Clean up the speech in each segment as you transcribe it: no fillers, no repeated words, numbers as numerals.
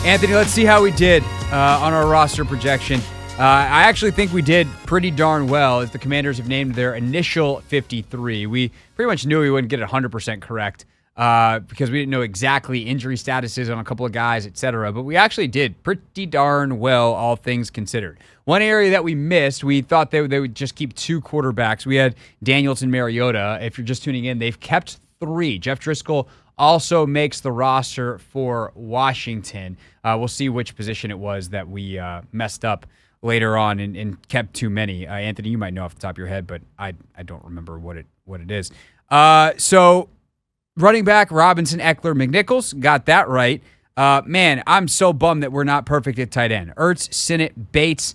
Anthony, let's see how we did on our roster projection. I actually think we did pretty darn well as the Commanders have named their initial 53. We pretty much knew we wouldn't get it 100% correct because we didn't know exactly injury statuses on a couple of guys, etc. But we actually did pretty darn well, all things considered. One area that we missed, we thought they would just keep 2 quarterbacks. We had Danielson, Mariota. If you're just tuning in, they've kept 3. Jeff Driskell also makes the roster for Washington. We'll see which position it was that we messed up later on and kept too many. Anthony, you might know off the top of your head, but I don't remember what it is. So running back, Robinson, Eckler, McNichols, got that right. Man, I'm so bummed that we're not perfect at tight end. Ertz, Sinnott, Bates,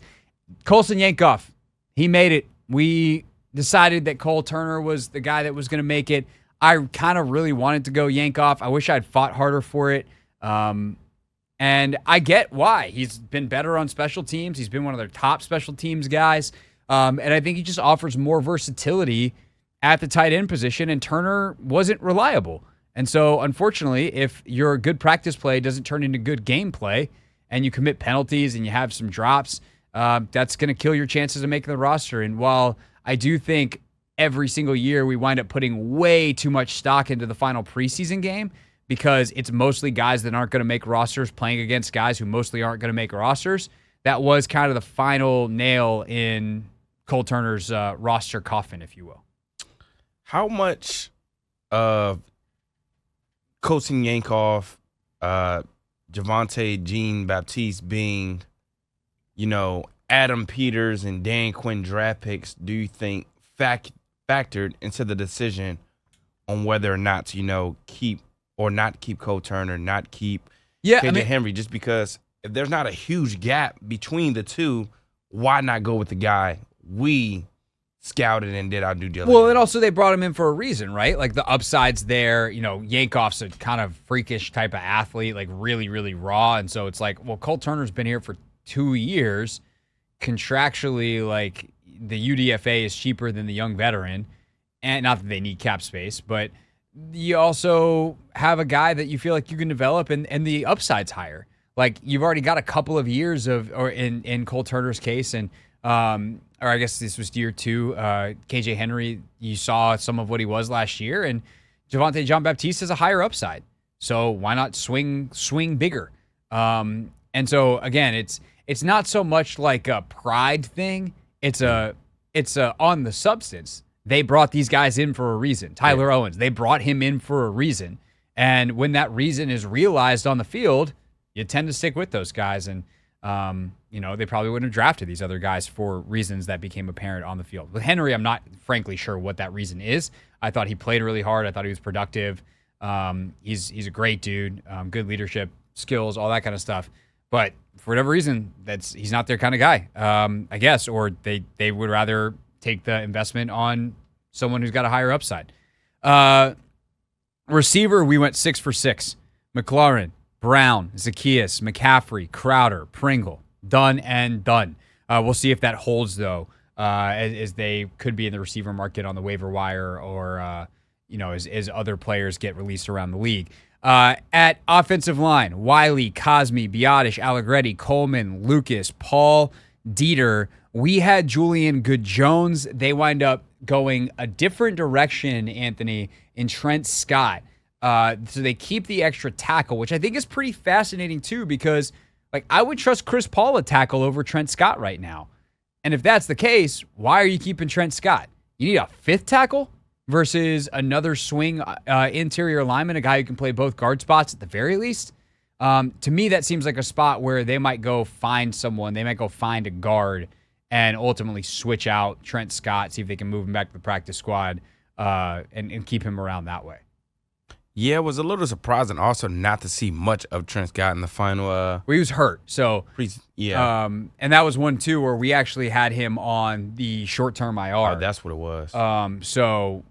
Colson Yankoff, he made it. We decided that Cole Turner was the guy that was going to make it. I kind of really wanted to go Yankoff. I wish I'd fought harder for it. And I get why. He's been better on special teams. He's been one of their top special teams guys. And I think he just offers more versatility at the tight end position, and Turner wasn't reliable. And so, unfortunately, if your good practice play doesn't turn into good gameplay and you commit penalties and you have some drops, that's going to kill your chances of making the roster. And while I do think every single year we wind up putting way too much stock into the final preseason game because it's mostly guys that aren't going to make rosters playing against guys who mostly aren't going to make rosters, that was kind of the final nail in Cole Turner's roster coffin, if you will. How much of Colson Yankoff, Javonte Jean-Baptiste being, Adam Peters and Dan Quinn draft picks do you think factored into the decision on whether or not to, keep or not keep Cole Turner, not keep KJ Henry, just because if there's not a huge gap between the two, why not go with the guy we scouted and did our due diligence? Well, and also they brought him in for a reason, right? Like the upside's there. Yankoff's a kind of freakish type of athlete, like really, really raw. And so it's like, well, Cole Turner's been here for 2 years. Contractually, like the UDFA is cheaper than the young veteran. And not that they need cap space, but you also have a guy that you feel like you can develop and the upside's higher. Like you've already got a couple of years or in Cole Turner's case, and or I guess this was year 2. KJ Henry, you saw some of what he was last year, and Javonte Jean-Baptiste has a higher upside. So why not swing bigger? And so again, it's not so much like a pride thing. It's a on the substance. They brought these guys in for a reason. Tyler Owens, they brought him in for a reason. And when that reason is realized on the field, you tend to stick with those guys. And, they probably wouldn't have drafted these other guys for reasons that became apparent on the field. With Henry, I'm not frankly sure what that reason is. I thought he played really hard. I thought he was productive. He's a great dude, good leadership skills, all that kind of stuff. But for whatever reason, he's not their kind of guy, I guess, or they would rather take the investment on someone who's got a higher upside. Receiver, we went 6 for 6. McLaurin, Brown, Zacchaeus, McCaffrey, Crowder, Pringle. Done and done. We'll see if that holds, though, as they could be in the receiver market on the waiver wire or, as other players get released around the league. At offensive line, Wiley, Cosme, Biotish, Allegretti, Coleman, Lucas, Paul, Dieter. We had Julian Good-Jones. They wind up going a different direction, Anthony, in Trent Scott. So they keep the extra tackle, which I think is pretty fascinating, too, because I would trust Chris Paul at tackle over Trent Scott right now. And if that's the case, why are you keeping Trent Scott? You need a 5th tackle versus another swing interior lineman, a guy who can play both guard spots at the very least. To me, that seems like a spot where they might go find someone. They might go find a guard and ultimately switch out Trent Scott, see if they can move him back to the practice squad and keep him around that way. Yeah, it was a little surprising also not to see much of Trent Scott in the final. Well, he was hurt, so yeah. And that was one too where we actually had him on the short-term IR. Oh, that's what it was. So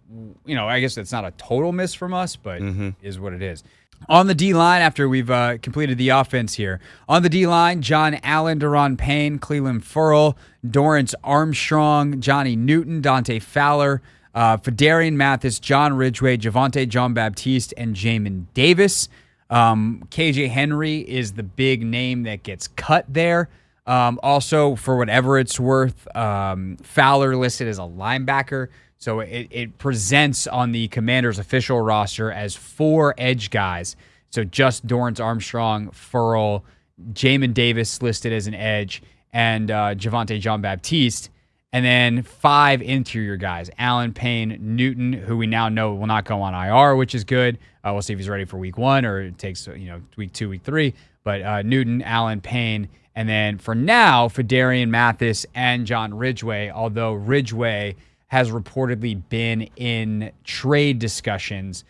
I guess that's not a total miss from us, but is what it is. On the D-line, after we've completed the offense here, on the D-line, John Allen, Daron Payne, Cleveland Furl, Dorrance Armstrong, Johnny Newton, Dante Fowler, Fedarian Mathis, John Ridgway, Javonte Jean-Baptiste, and Jamin Davis. KJ Henry is the big name that gets cut there. Also, for whatever it's worth, Fowler listed as a linebacker. So it presents on the Commanders' official roster as 4 edge guys. So just Dorrance Armstrong, Furl, Jamin Davis listed as an edge, and Javonte Jean-Baptiste. And then 5 interior guys, Allen, Payne, Newton, who we now know will not go on IR, which is good. We'll see if he's ready for week 1 or it takes week 2, week 3. But Newton, Allen, Payne, and then for now, Fedarian Mathis and John Ridgeway, although Ridgeway has reportedly been in trade discussions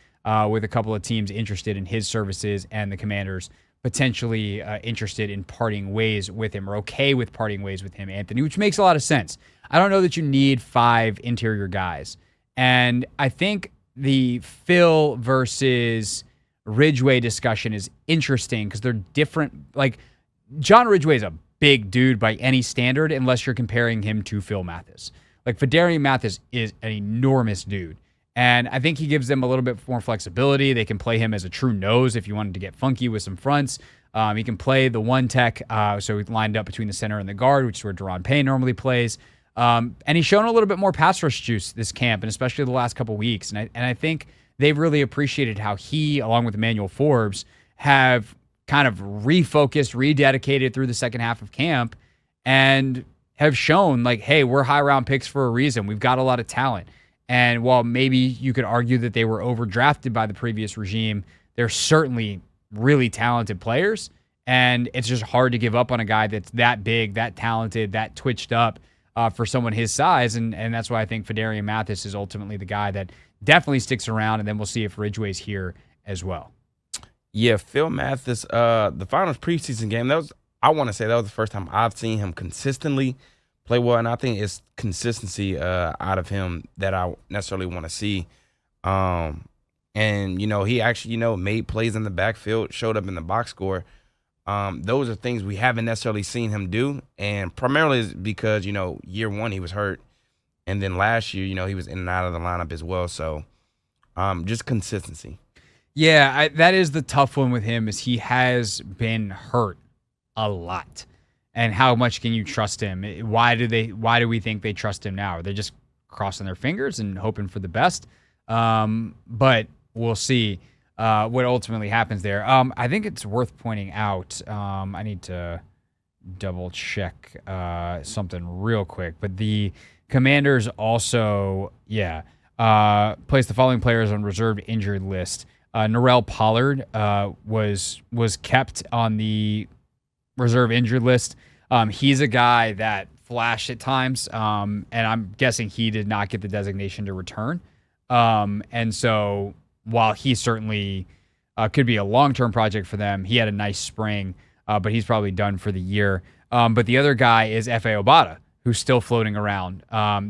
with a couple of teams interested in his services, and the Commanders potentially interested in parting ways with him, or okay with parting ways with him, Anthony, which makes a lot of sense. I don't know that you need 5 interior guys. And I think the Phil versus Ridgeway discussion is interesting because they're different. Like, John Ridgeway is a big dude by any standard, unless you're comparing him to Phil Mathis. Like, Fedarian Mathis is an enormous dude. And I think he gives them a little bit more flexibility. They can play him as a true nose if you wanted to get funky with some fronts. He can play the one tech, so he's lined up between the center and the guard, which is where Deron Payne normally plays. And he's shown a little bit more pass rush juice this camp, and especially the last couple weeks. And I think they've really appreciated how he, along with Emmanuel Forbes, have kind of refocused, rededicated through the second half of camp, and have shown, like, hey, we're high-round picks for a reason. We've got a lot of talent. And while maybe you could argue that they were overdrafted by the previous regime, they're certainly really talented players. And it's just hard to give up on a guy that's that big, that talented, that twitched up for someone his size. And that's why I think Fedarian Mathis is ultimately the guy that definitely sticks around. And then we'll see if Ridgeway's here as well. Yeah, Phil Mathis, the finals preseason game, I want to say that was the first time I've seen him consistently play well, and I think it's consistency out of him that I necessarily want to see. And, he actually, made plays in the backfield, showed up in the box score. Those are things we haven't necessarily seen him do, and primarily because, year 1 he was hurt, and then last year, he was in and out of the lineup as well. So just consistency. Yeah, that is the tough one with him, is he has been hurt a lot. And how much can you trust him? Why do we think they trust him now? Are they just crossing their fingers and hoping for the best? But we'll see what ultimately happens there. I think it's worth pointing out. I need to double check something real quick. But the Commanders also, placed the following players on reserved injured list. Norrell Pollard was kept on the reserve injured list. He's a guy that flashed at times, and I'm guessing he did not get the designation to return. And so while he certainly could be a long-term project for them, he had a nice spring, but he's probably done for the year. But the other guy is F.A. Obata, who's still floating around.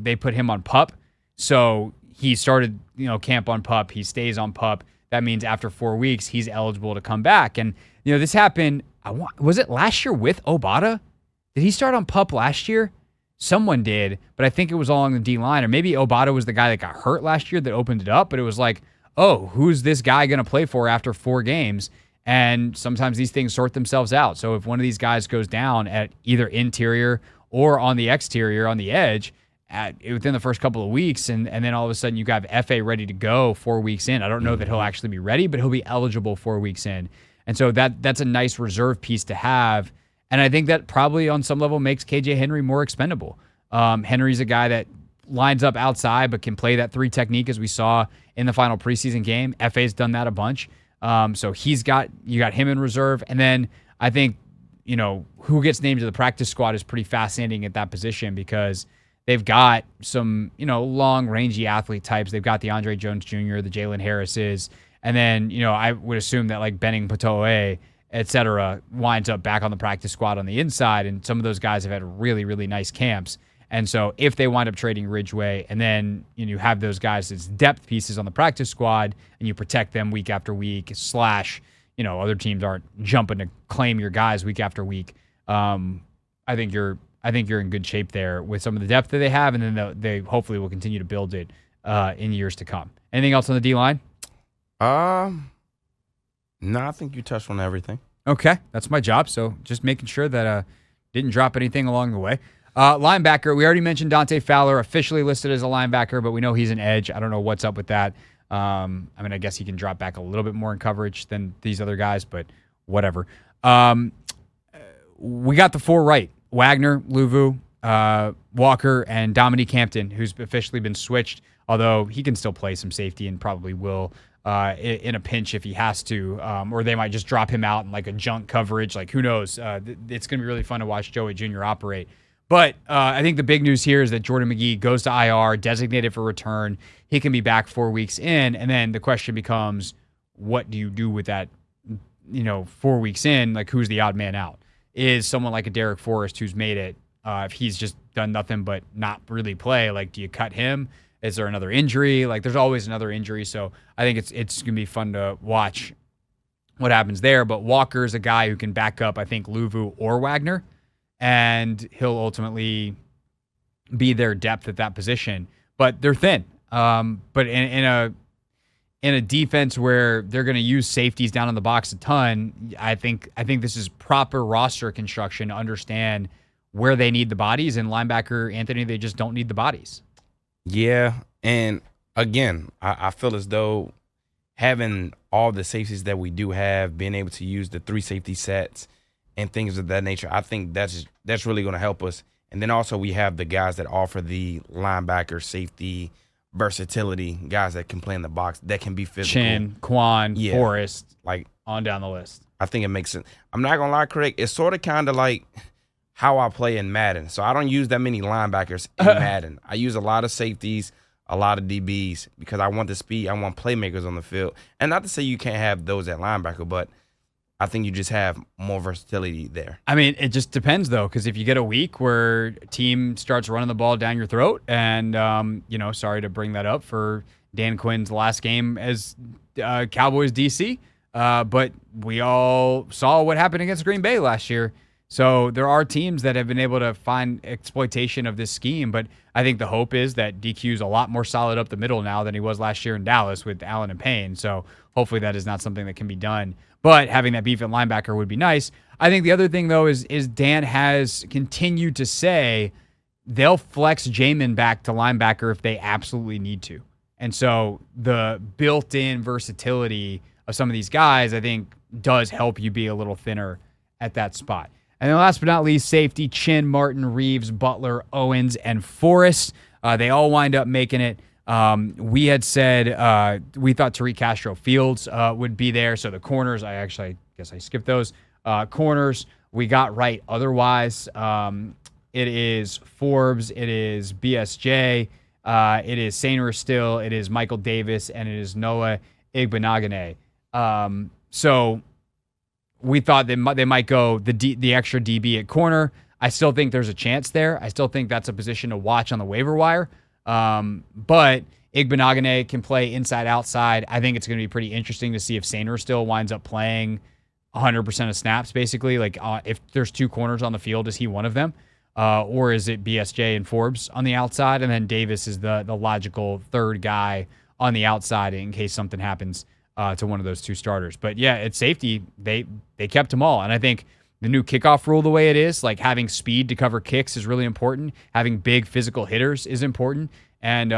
They put him on PUP, so he started camp on PUP. He stays on PUP. That means after 4 weeks, he's eligible to come back. And this happened. Was it last year with Obata? Did he start on PUP last year? Someone did, but I think it was all on the D-line. Or maybe Obata was the guy that got hurt last year that opened it up, but it was like, oh, who's this guy going to play for after 4 games? And sometimes these things sort themselves out. So if one of these guys goes down at either interior or on the exterior, on the edge, within the first couple of weeks, and then all of a sudden you got FA ready to go 4 weeks in. I don't know that he'll actually be ready, but he'll be eligible 4 weeks in. And so that's a nice reserve piece to have. And I think that probably on some level makes KJ Henry more expendable. Henry's a guy that lines up outside but can play that 3 technique, as we saw in the final preseason game. FA's done that a bunch. So you got him in reserve. And then I think, who gets named to the practice squad is pretty fascinating at that position, because they've got some, long, rangy athlete types. They've got the Andre Jones Jr., the Jalen Harrises. And then, I would assume that like Benning Patoe, et cetera, winds up back on the practice squad on the inside. And some of those guys have had really, really nice camps. And so if they wind up trading Ridgeway, and then you have those guys as depth pieces on the practice squad, and you protect them week after week, / other teams aren't jumping to claim your guys week after week. I think you're in good shape there with some of the depth that they have, and then they hopefully will continue to build it in years to come. Anything else on the D-line? No, I think you touched on everything. Okay, that's my job. So just making sure that didn't drop anything along the way. Linebacker, we already mentioned Dante Fowler, officially listed as a linebacker, but we know he's an edge. I don't know what's up with that. I guess he can drop back a little bit more in coverage than these other guys, but whatever. We got the 4 right. Wagner, Luvu, Walker, and Dominique Hampton, who's officially been switched, although he can still play some safety and probably will in a pinch if he has to, or they might just drop him out in like a junk coverage. Like, who knows? It's going to be really fun to watch Joey Jr. operate. But I think the big news here is that Jordan McGee goes to IR, designated for return. He can be back 4 weeks in, and then the question becomes, what do you do with that, 4 weeks in? Like, who's the odd man out? Is someone like a Derek Forrest who's made it, if he's just done nothing but not really play, like, do you cut him? Is there another injury? Like, there's always another injury, so I think it's going to be fun to watch what happens there. But Walker's a guy who can back up, I think, Luvu or Wagner, and he'll ultimately be their depth at that position. But they're thin. But in a defense where they're going to use safeties down in the box a ton, I think this is proper roster construction to understand where they need the bodies. And linebacker, Anthony, they just don't need the bodies. Yeah, and again, I feel as though having all the safeties that we do have, being able to use the 3 safety sets and things of that nature, I think that's really going to help us. And then also we have the guys that offer the linebacker safety versatility, guys that can play in the box, that can be physical. Chin, Quan, Forrest, like on down the list. I think it makes sense. I'm not going to lie, Craig, it's sort of kind of like how I play in Madden. So I don't use that many linebackers in Madden. I use a lot of safeties, a lot of DBs, because I want the speed. I want playmakers on the field. And not to say you can't have those at linebacker, but I think you just have more versatility there. I mean, it just depends, though, because if you get a week where a team starts running the ball down your throat, and, sorry to bring that up for Dan Quinn's last game as Cowboys DC, but we all saw what happened against Green Bay last year. So there are teams that have been able to find exploitation of this scheme, but I think the hope is that DQ's a lot more solid up the middle now than he was last year in Dallas with Allen and Payne. So hopefully that is not something that can be done. But having that beef at linebacker would be nice. I think the other thing, though, is Dan has continued to say they'll flex Jamin back to linebacker if they absolutely need to. And so the built-in versatility of some of these guys, I think, does help you be a little thinner at that spot. And then last but not least, safety, Chin, Martin, Reeves, Butler, Owens, and Forrest. They all wind up making it. We had said we thought Tariq Castro Fields would be there. So the corners, I guess I skipped those. Corners, we got right otherwise. It is Forbes. It is BSJ. It is Sainer Still. It is Michael Davis. And it is Noah Igbenogany. So we thought they might go the extra DB at corner. I still think there's a chance there. I still think that's a position to watch on the waiver wire. But Igbenogany can play inside, outside. I think it's going to be pretty interesting to see if Sainer still winds up playing 100% of snaps, basically. Like if there's 2 corners on the field, is he one of them? Or is it BSJ and Forbes on the outside? And then Davis is the logical third guy on the outside in case something happens to one of those 2 starters. But yeah, at safety, they kept them all. And I think the new kickoff rule, the way it is, like having speed to cover kicks is really important. Having big physical hitters is important. And,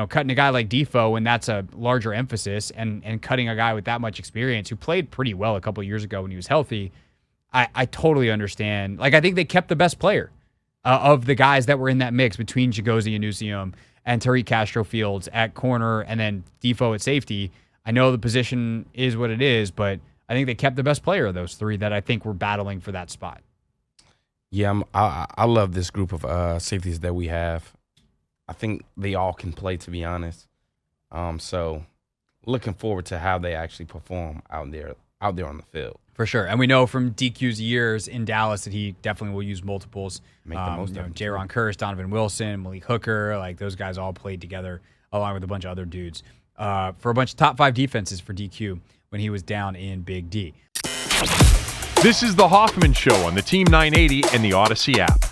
cutting a guy like Defoe when that's a larger emphasis and cutting a guy with that much experience who played pretty well a couple of years ago when he was healthy, I totally understand. Like, I think they kept the best player of the guys that were in that mix between Chigozie Anusium and Tariq Castro Fields at corner and then Defoe at safety. I know the position is what it is, but I think they kept the best player of those 3 that I think were battling for that spot. Yeah, I love this group of safeties that we have. I think they all can play, to be honest. So looking forward to how they actually perform out there on the field. For sure. And we know from DQ's years in Dallas that he definitely will use multiples. Make the most of it. Jaron Curse, Donovan Wilson, Malik Hooker, like those guys all played together along with a bunch of other dudes for a bunch of top 5 defenses for DQ when he was down in Big D. This is the Hoffman Show on the Team 980 and the Odyssey app.